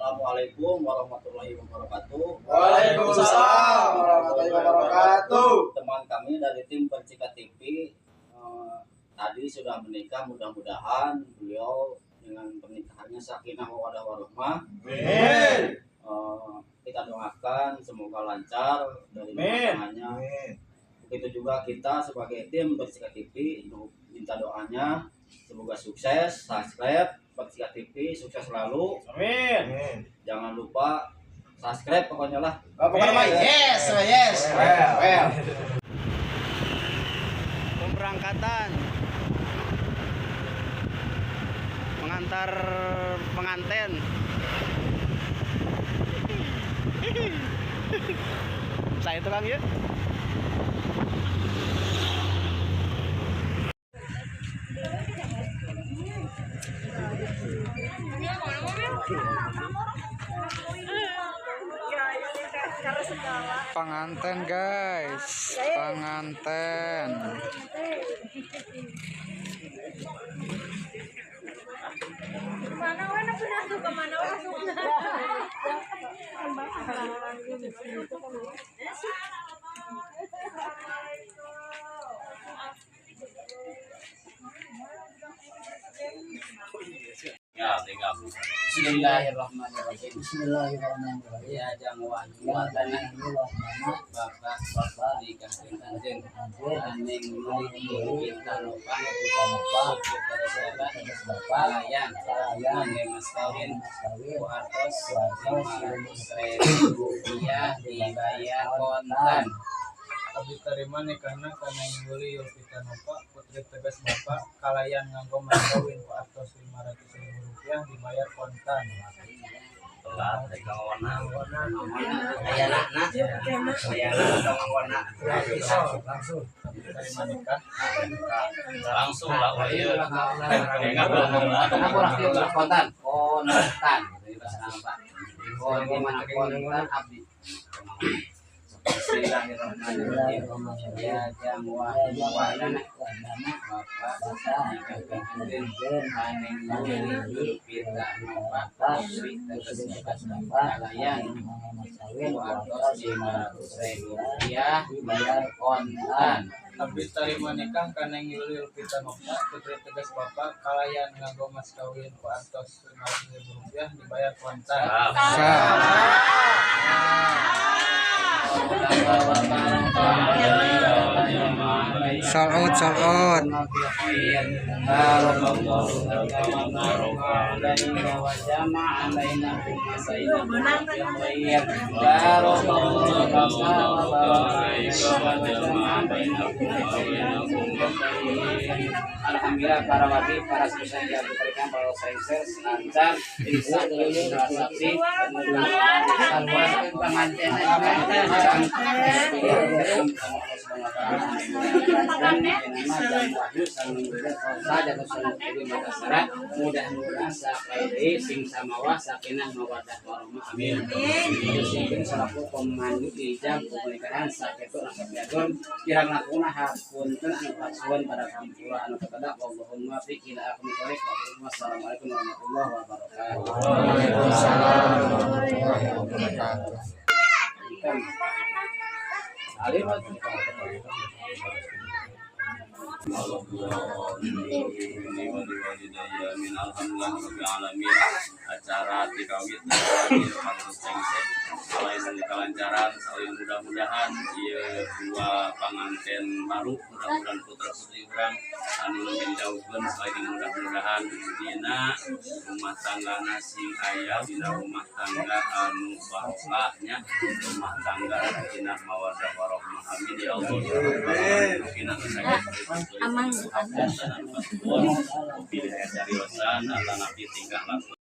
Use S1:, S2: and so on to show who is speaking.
S1: Assalamualaikum warahmatullahi wabarakatuh.
S2: Waalaikumsalam warahmatullahi wabarakatuh.
S1: Teman kami dari tim Percikan TV tadi sudah menikah, mudah-mudahan beliau dengan pernikahannya sakinah mawaddah warahmah.
S2: Amin.
S1: Kita doakan semoga lancar dari pernikahannya. Begitu juga kita sebagai tim Percikan TV minta doanya semoga sukses, subscribe Percikan TV, sukses selalu.
S2: Amin.
S1: Jangan lupa subscribe pokoknya lah.
S2: Pokoknya yes. Well.
S3: Pemberangkatan mengantar pengantin. Saya itu Kang ya. Pengantin guys, pengantin.
S1: Ya, tinggal. Bismillahirrahmanirrahim. Bismillahirrahmanirrahim. Ya jangan wadana bapak nikah kanjeng aning mulih kita lupa kita sahabat pelayan nang mas kawin ku artos 500.000 rupiah dibayar kontan.
S4: Abdi terima nikahna kana Yuli Yulpita Nova putri tegas bapak kalayan nganggo mas kawin ku artos 500.000 rupiah dibayar kontan.
S1: Telat teka warna ayana
S4: Langsung abdi terima nikah
S1: langsung lah ieu enggak kontan jadi bahasa apa kontan abdi. Bismillahirrahmanirrahim. Ya jamwa wadana bapak nikah kanjeng aning mulih kita bapak putri tegas bapak kalayan ku artos 500.000 rupiah dibayar kontan.
S4: Abdi terima nikah kana Yuli Yulpita Nova putri tegas bapak kalayan nganggo mas kawin ku artos 500.000 rupiah dibayar kontan.
S3: Sold out.
S1: Alhamdulillah para wali, para spesial yang diberikan para sukses lancar bisa transaksi pengantin mudah-mudahan sakai sing samawa sakinah mawaddah warahmah amin. Sing selaku pemandu ijab pernikahan saketu nasab yadon kirang lakuna hapunten anu kasuan pada sampura anu kepada Allahumma fi ila akhir tarik. Wassalamualaikum warahmatullahi wabarakatuh.
S3: Waalaikumsalam warahmatullahi wabarakatuh.
S1: Acara tikawit selain kelancaran, selain mudah-mudahan dua pengantin baru, mudah-mudahan putra putri orang anu lebih jauhkan selain mudah-mudahan dina rumah tangga nasi ayah dina rumah tangga anu barokahnya rumah tangga sakinah mawaddah warahmah amin ya Allah. Amin. Pilih dari wasan, Allah nabi tingkah laku.